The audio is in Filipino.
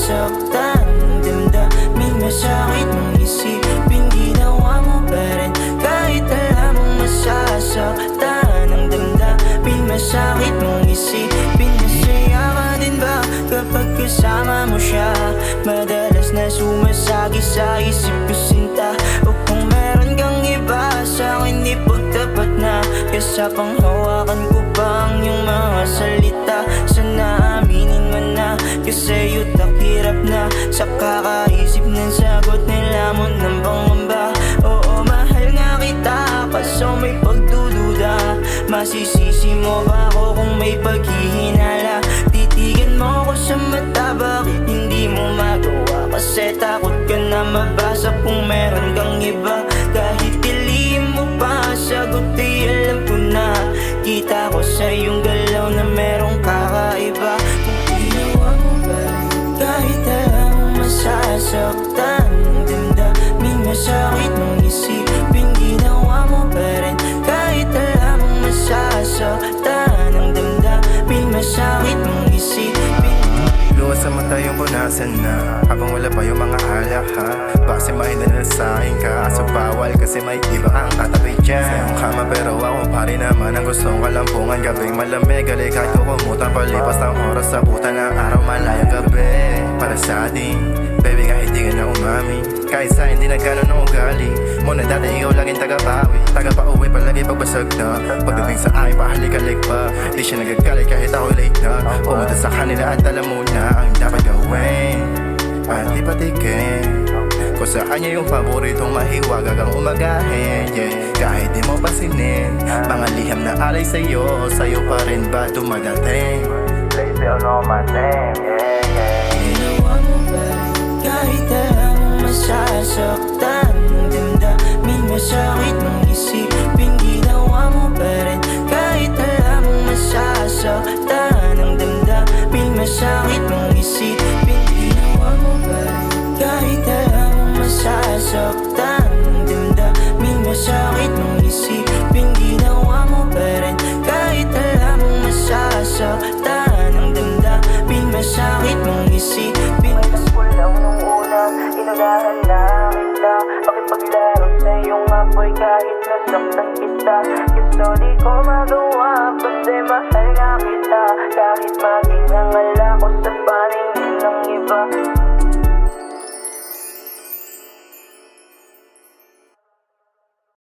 masasaktan ng damdamin, masakit mong isipin, ginawa mo pa rin kahit alam mong masasaktan ng damdamin, masakit mong isipin. Masaya ka din ba kapag kasama mo siya? Madalas na sumasagi sa isip ko sinta, o kung meron kang iba sa akin di pagtapat na, kesa pang hawakan ko pa ang iyong mga salita. Sana aminin mo na, kasi yutak hirap na sa kakaisip ng sagot nila mo ng pangamba. Oo, mahal nga kita, kaso may pagdududa. Masisisi mo ba ako kung may paghihinala? Titigan mo ako sa mata, bakit hindi mo magawa? Kasi takot ka na mabasa kung meron kang iba. Kahit ilihim mo pa, sagot ay alam ko na. Kita ko sa iyong galaw na merong kakaiba. Kung ginawa mo ba rin kahit alam mong masasaktan ng damdamin, masakit mong isipin, ginawa mo pa rin kahit alam mong masasaktan ng damdamin, masakit mong isipin. Luwas sa mata yung punasan na, habang wala pa yung mga alak ha. Base mahinanasahin ka, aso bawal kasi may iba ang katabi dyan. Sayang kama pero ako pa rin naman ang gustong kalampungan. Gabing malamig, gali kahit kukumutan, palipas ng oras sa buta ng araw, malayang gabi. Para sa atin, baby kahit di ka na umami, kahit sa hindi na gano'n ang ugali mo na dati, ikaw laging tagapawi, tagapauwi palagi pagbasag na. Pagdating sa akin, pahalik-halik pa, di siya nagagalit kahit ako late na. Pumunta sa kanila at alam mo na ang dapat gawin, at di patikin kung saan niya yung paboritong mahiwaga kang umagahin, yeah. Kahit di mo pasinin, mga liham na alay sa'yo, sa'yo pa rin ba dumadating? They still know my name, yeah, yeah. Ginawa mo ba rin kahit alam mong masasaktan ng damdamin, masakit mong isipin, ginawa mo pa rin kahit alam mong masasaktan ng damdamin, masakit mong isipin, ginawa mo ba rin kahit alam mong masasaktan ng damdamin, masakit mong isipin, ginawa mo pa rin kahit alam mong masasaktan ng damdamin, masakit mong isipin. May lang nung una, inunahan na kita, pakipaglaro sa iyong apoy kahit nasaktan kita. Gusto di ko magawa kasi mahal nga kita, kahit maging ang ala ko sa panig.